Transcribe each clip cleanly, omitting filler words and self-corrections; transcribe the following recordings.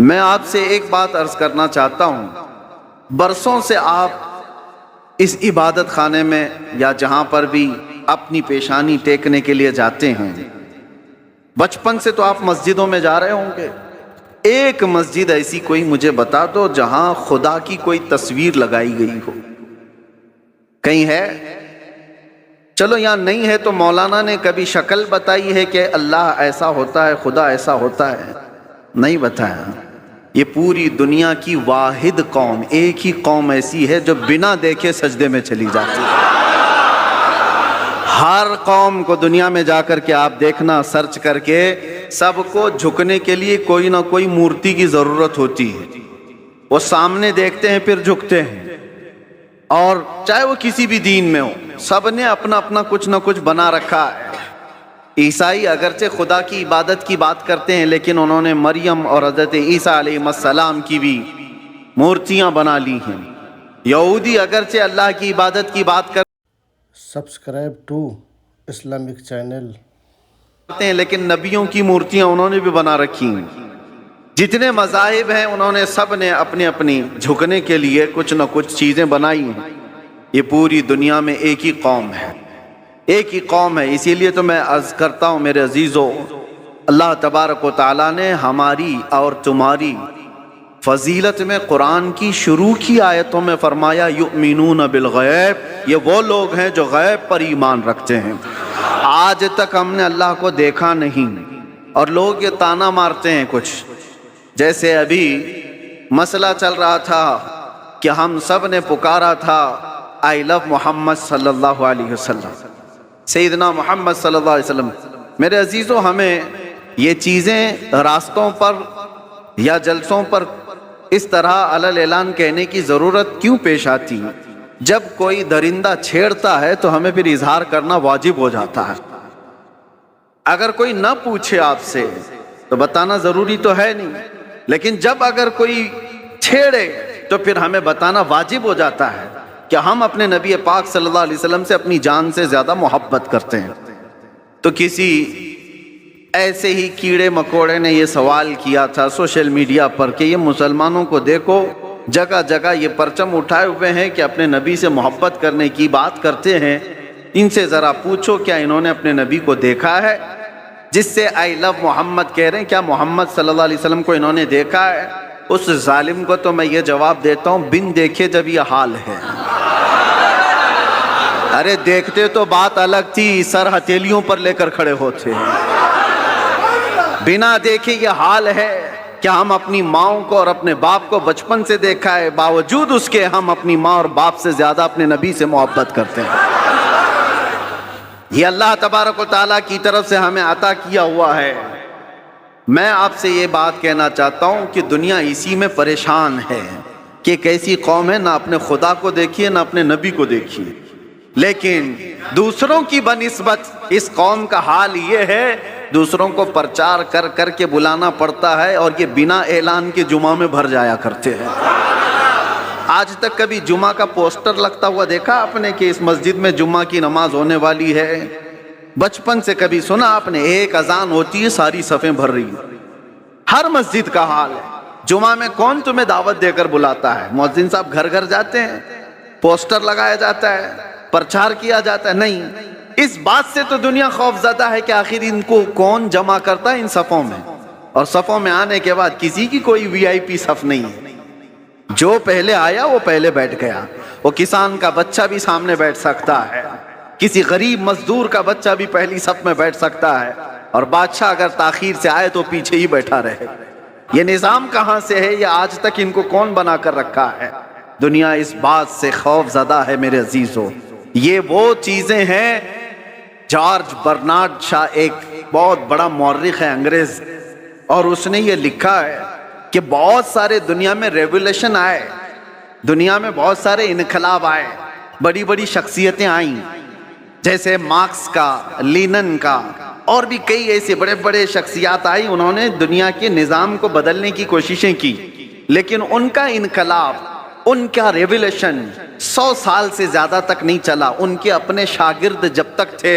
میں آپ سے ایک بات عرض کرنا چاہتا ہوں، برسوں سے آپ اس عبادت خانے میں یا جہاں پر بھی اپنی پیشانی ٹیکنے کے لیے جاتے ہیں، بچپن سے تو آپ مسجدوں میں جا رہے ہوں گے۔ ایک مسجد ایسی کوئی مجھے بتا دو جہاں خدا کی کوئی تصویر لگائی گئی ہو، کہیں ہے؟ چلو یہاں نہیں ہے تو مولانا نے کبھی شکل بتائی ہے کہ اللہ ایسا ہوتا ہے، خدا ایسا ہوتا ہے؟ نہیں بتایا۔ یہ پوری دنیا کی واحد قوم، ایک ہی قوم ایسی ہے جو بنا دیکھے سجدے میں چلی جاتی ہے۔ ہر قوم کو دنیا میں جا کر کے آپ دیکھنا، سرچ کر کے، سب کو جھکنے کے لیے کوئی نہ کوئی مورتی کی ضرورت ہوتی ہے۔ وہ سامنے دیکھتے ہیں پھر جھکتے ہیں، اور چاہے وہ کسی بھی دین میں ہو، سب نے اپنا اپنا کچھ نہ کچھ بنا رکھا ہے۔ عیسائی اگرچہ خدا کی عبادت کی بات کرتے ہیں، لیکن انہوں نے مریم اور حضرت عیسیٰ علیہ السلام کی بھی مورتیاں بنا لی ہیں۔ یہودی اگرچہ اللہ کی عبادت کی بات سبسکرائب ٹو اسلامک چینل کرتے ہیں، لیکن نبیوں کی مورتیاں انہوں نے بھی بنا رکھی ہیں۔ جتنے مذاہب ہیں انہوں نے سب نے اپنی اپنی جھکنے کے لیے کچھ نہ کچھ چیزیں بنائی ہیں۔ یہ پوری دنیا میں ایک ہی قوم ہے، ایک ہی قوم ہے۔ اسی لیے تو میں عرض کرتا ہوں میرے عزیزو، اللہ تبارک و تعالیٰ نے ہماری اور تمہاری فضیلت میں قرآن کی شروع کی آیتوں میں فرمایا یؤمنون بالغیب، یہ وہ لوگ ہیں جو غیب پر ایمان رکھتے ہیں۔ آج تک ہم نے اللہ کو دیکھا نہیں، اور لوگ یہ طعنہ مارتے ہیں کچھ، جیسے ابھی مسئلہ چل رہا تھا کہ ہم سب نے پکارا تھا آئی لو محمد صلی اللہ علیہ وسلم، سیدنا محمد صلی اللہ علیہ وسلم۔ میرے عزیزو، ہمیں یہ چیزیں راستوں پر یا جلسوں پر اس طرح علل اعلان کہنے کی ضرورت کیوں پیش آتی؟ جب کوئی درندہ چھیڑتا ہے تو ہمیں پھر اظہار کرنا واجب ہو جاتا ہے۔ اگر کوئی نہ پوچھے آپ سے تو بتانا ضروری تو ہے نہیں، لیکن جب اگر کوئی چھیڑے تو پھر ہمیں بتانا واجب ہو جاتا ہے کہ ہم اپنے نبی پاک صلی اللہ علیہ وسلم سے اپنی جان سے زیادہ محبت کرتے ہیں۔ تو کسی ایسے ہی کیڑے مکوڑے نے یہ سوال کیا تھا سوشل میڈیا پر کہ یہ مسلمانوں کو دیکھو جگہ جگہ یہ پرچم اٹھائے ہوئے ہیں کہ اپنے نبی سے محبت کرنے کی بات کرتے ہیں، ان سے ذرا پوچھو کیا انہوں نے اپنے نبی کو دیکھا ہے؟ جس سے آئی لو محمد کہہ رہے ہیں، کیا محمد صلی اللہ علیہ وسلم کو انہوں نے دیکھا ہے؟ اس ظالم کو تو میں یہ جواب دیتا ہوں، بن دیکھے جب یہ حال ہے۔ ارے دیکھتے تو بات الگ تھی، سر ہتھیلیوں پر لے کر کھڑے ہوتے ہیں۔ بنا دیکھے یہ حال ہے کہ ہم اپنی ماؤں کو اور اپنے باپ کو بچپن سے دیکھا ہے، باوجود اس کے ہم اپنی ماں اور باپ سے زیادہ اپنے نبی سے محبت کرتے ہیں۔ یہ اللہ تبارک و تعالیٰ کی طرف سے ہمیں عطا کیا ہوا ہے۔ میں آپ سے یہ بات کہنا چاہتا ہوں کہ دنیا اسی میں پریشان ہے کہ ایک ایسی قوم ہے نہ اپنے خدا کو دیکھیے نہ اپنے نبی کو دیکھیے، لیکن دوسروں کی بنسبت اس قوم کا حال یہ ہے، دوسروں کو پرچار کر کر کے بلانا پڑتا ہے، اور یہ بنا اعلان کے جمعہ میں بھر جایا کرتے ہیں۔ آج تک کبھی جمعہ کا پوسٹر لگتا ہوا دیکھا آپ نے کہ اس مسجد میں جمعہ کی نماز ہونے والی ہے؟ بچپن سے کبھی سنا آپ نے؟ ایک اذان ہوتی ہے ساری صفیں بھر رہی ہیں۔ ہر مسجد کا حال ہے۔ جمعہ میں کون تمہیں دعوت دے کر بلاتا ہے؟ مؤذن صاحب گھر گھر جاتے ہیں، پوسٹر لگایا جاتا ہے، پرچار کیا جاتا ہے؟ نہیں۔ اس بات سے تو دنیا خوف زدہ ہے کہ آخر ان کو کون جمع کرتا ہے ان صفوں میں، اور صفوں میں آنے کے بعد کسی کی کوئی وی آئی پی صف نہیں ہے۔ جو پہلے آیا وہ پہلے بیٹھ گیا۔ وہ کسان کا بچہ بھی سامنے بیٹھ سکتا ہے، کسی غریب مزدور کا بچہ بھی پہلی صف میں بیٹھ سکتا ہے، اور بادشاہ اگر تاخیر سے آئے تو پیچھے ہی بیٹھا رہے۔ یہ نظام کہاں سے ہے؟ یہ آج تک ان کو کون بنا کر رکھا ہے؟ دنیا اس بات سے خوف زدہ ہے میرے عزیزو۔ یہ وہ چیزیں ہیں، جارج برنارڈ شاہ ایک بہت بڑا مورخ ہے انگریز، اور اس نے یہ لکھا ہے کہ بہت سارے دنیا میں ریولیوشن آئے، دنیا میں بہت سارے انقلاب آئے، بڑی بڑی شخصیتیں آئیں، جیسے مارکس کا، لینن کا، اور بھی کئی ایسے بڑے بڑے شخصیات آئی، انہوں نے دنیا کے نظام کو بدلنے کی کوششیں کی، لیکن ان کا انقلاب، ان کا ریولیوشن 100 سال سے زیادہ تک نہیں چلا۔ ان کے اپنے شاگرد جب تک تھے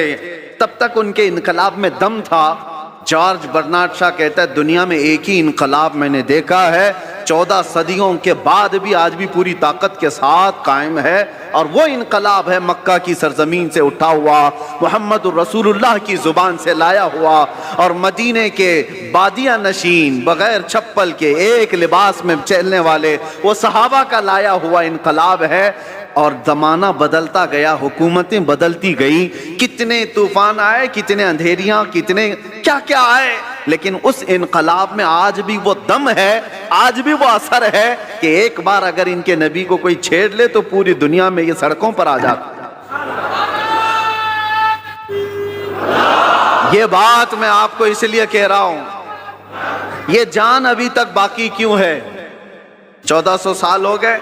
تب تک ان کے انقلاب میں دم تھا، जॉर्ज बर्नार्ड शॉ कहता है दुनिया में एक ही इनकलाब मैंने देखा है 14 सदियों के बाद भी आज भी पूरी ताकत के साथ कायम है, और वो इनकलाब है मक्का की सरजमीन से उठा हुआ, मोहम्मद रसूलुल्लाह की जुबान से लाया हुआ, और मदीने के बादिया नशीन बगैर चप्पल के एक लिबास में चलने वाले वो सहाबा का लाया हुआ इनकलाब है। और जमाना बदलता गया, हुकूमतें बदलती गई, कितने तूफान आए, कितने अंधेरियां, कितने क्या क्या आए, लेकिन उस इनकलाब में आज भी वो दम है, आज भी वो असर है कि एक बार अगर इनके नबी को कोई छेड़ ले तो पूरी दुनिया में ये सड़कों पर आ जाता। ये बात मैं आपको इसलिए कह रहा हूं, ये जान अभी तक बाकी क्यों है? 1400 साल हो गए,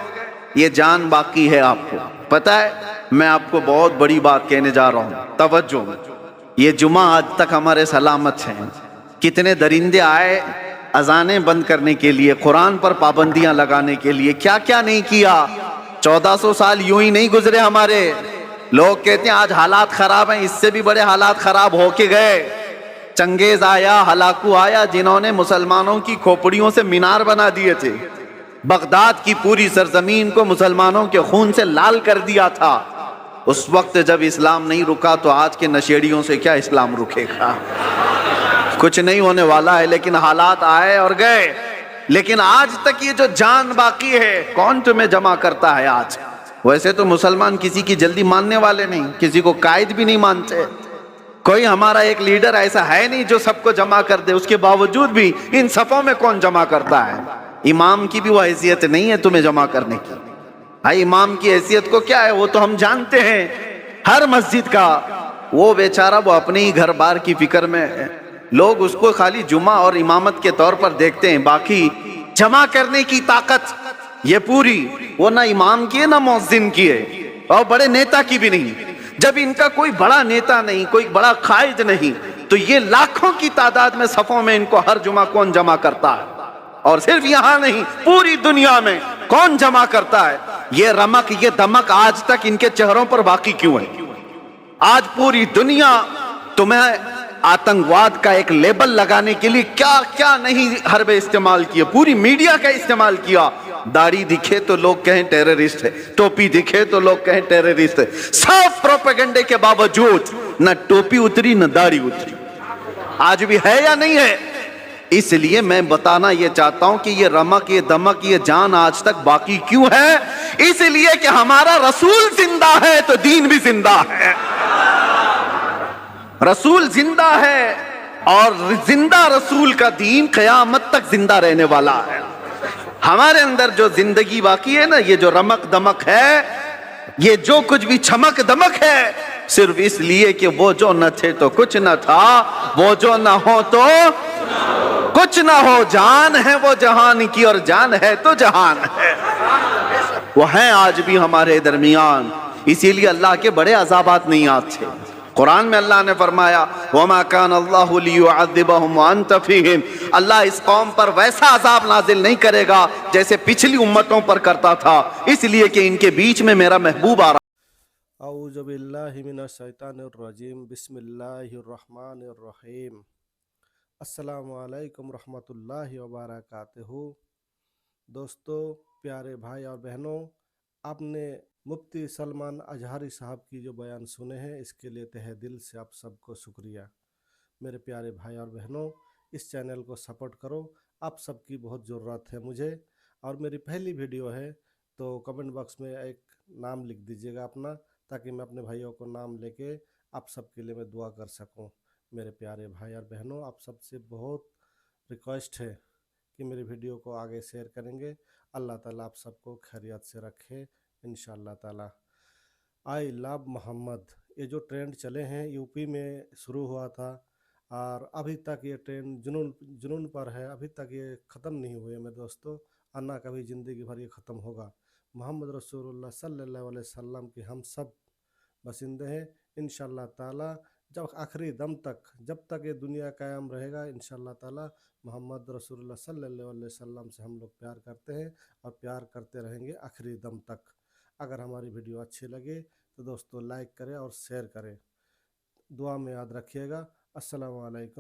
ये जान बाकी है। आपको पता है, मैं आपको बहुत बड़ी बात कहने जा रहा हूं, तवज्जो। ये जुमा आज तक हमारे सलामत हैं। कितने दरिंदे आए अजानें बंद करने के लिए, कुरान पर पाबंदियां लगाने के लिए, क्या क्या नहीं किया। 1400 साल यूं ही नहीं गुजरे हमारे। लोग कहते हैं आज हालात खराब हैं, इससे भी बड़े हालात खराब होके गए। चंगेज आया, हलाकू आया, जिन्होंने मुसलमानों की खोपड़ियों से मीनार बना दिए थे, बगदाद की पूरी सरजमीन को मुसलमानों के खून से लाल कर दिया था। उस वक्त जब इस्लाम नहीं रुका तो आज के नशेड़ियों से क्या इस्लाम रुकेगा? कुछ नहीं होने वाला है। लेकिन हालात आए और गए, लेकिन आज तक ये जो जान बाकी है, कौन तुम्हें जमा करता है आज? वैसे तो मुसलमान किसी की जल्दी मानने वाले नहीं, किसी को कायद भी नहीं मानते। कोई हमारा एक लीडर ऐसा है नहीं जो सबको जमा कर दे। उसके बावजूद भी इन सफों में कौन जमा करता है? इमाम की भी वो हैसियत नहीं है तुम्हें जमा करने की। भाई इमाम की हैसियत को क्या है वो तो हम जानते हैं। हर मस्जिद का वो बेचारा वो अपने ही घर बार की फिक्र में है। लोग उसको खाली जुमा और इमामत के तौर पर देखते हैं, बाकी जमा करने की ताकत ये पूरी वो ना इमाम की है ना मुअज्जिन की है, और बड़े नेता की भी नहीं। जब इनका कोई बड़ा नेता नहीं, कोई बड़ा कायद नहीं, तो ये लाखों की तादाद में सफों में इनको हर जुमा कौन जमा करता है? और सिर्फ यहां नहीं, पूरी दुनिया में कौन जमा करता है? ये रमक, ये दमक आज तक इनके चेहरों पर बाकी क्यों है? आज पूरी दुनिया तुम्हें आतंकवाद का एक लेबल लगाने के लिए क्या क्या नहीं हरबे इस्तेमाल किए, पूरी मीडिया का इस्तेमाल किया। दाढ़ी दिखे तो लोग कहें टेररिस्ट है, टोपी दिखे तो लोग कहें टेररिस्ट है। सब प्रोपेगेंडे के बावजूद न टोपी उतरी न दाढ़ी उतरी। आज भी है या नहीं है? इसलिए मैं बताना ये चाहता हूं कि ये रमक, ये दमक, ये जान आज तक बाकी क्यों है? इसलिए कि हमारा रसूल जिंदा है तो दीन भी जिंदा है। रसूल जिंदा है और जिंदा रसूल का दीन क़यामत तक जिंदा रहने वाला है। हमारे अंदर जो जिंदगी बाकी है ना, ये जो रमक दमक है, ये जो कुछ भी चमक दमक है, सिर्फ इसलिए कि वो जो न थे तो कुछ न था, वो जो न हो तो कुछ न हो। जान है वो जहान की और जान है तो जहान है, वो है आज भी हमारे दरमियान। इसीलिए अल्लाह के बड़े अज़ाबात नहीं आते। कुरान में अल्लाह ने फरमाया वमा कान अल्लाहु लियुअज़्ज़िबहुम व अंत फ़ीहिम, अल्लाह इस कौम पर वैसा अजाब नाजिल नहीं करेगा जैसे पिछली उम्मतों पर करता था, इसलिए कि इनके बीच में मेरा महबूब आ रहा। औज़ु बिल्लाहि मिनश शैतानिर रजीम, बिस्मिल्लाहिर रहमानिर रहीम। अस्सलामु अलैकुम रहमतुल्लाहि व बरकातुहू। दोस्तों, प्यारे भाई और बहनों, आपने मुफ्ती सलमान अजहरी साहब की जो बयान सुने हैं, इसके लिए तहे दिल से आप सबको शुक्रिया। मेरे प्यारे भाई और बहनों, इस चैनल को सपोर्ट करो, आप सबकी बहुत ज़रूरत है मुझे। और मेरी पहली वीडियो है तो कमेंट बॉक्स में एक नाम लिख दीजिएगा अपना, ताकि मैं अपने भाइयों को नाम लेके आप सबके लिए मैं दुआ कर सकूं। मेरे प्यारे भाई और बहनों, आप सबसे बहुत रिक्वेस्ट है कि मेरी वीडियो को आगे शेयर करेंगे। अल्लाह ताला आप सबको खैरियत से रखे इंशाअल्लाह ताला। आई लव मोहम्मद, ये जो ट्रेंड चले हैं यूपी में शुरू हुआ था और अभी तक ये ट्रेंड जुनून पर है, अभी तक ये ख़त्म नहीं हुए मेरे दोस्तों, और ना कभी ज़िंदगी भर ये ख़त्म होगा। मोहम्मद रसूलुल्लाह सल्लल्लाहु अलैहि वसल्लम की हम सब बसिंदे हैं इंशाअल्लाह ताला। जब आखिरी दम तक, जब तक ये दुनिया कायम रहेगा, इंशाअल्लाह ताला मोहम्मद रसूलुल्लाह सल्लल्लाहु अलैहि वसल्लम से हम लोग प्यार करते हैं और प्यार करते रहेंगे आखिरी दम तक। अगर हमारी वीडियो अच्छी लगे तो दोस्तों लाइक करें और शेयर करें। दुआ में याद रखिएगा। अस्सलामु अलैकुम।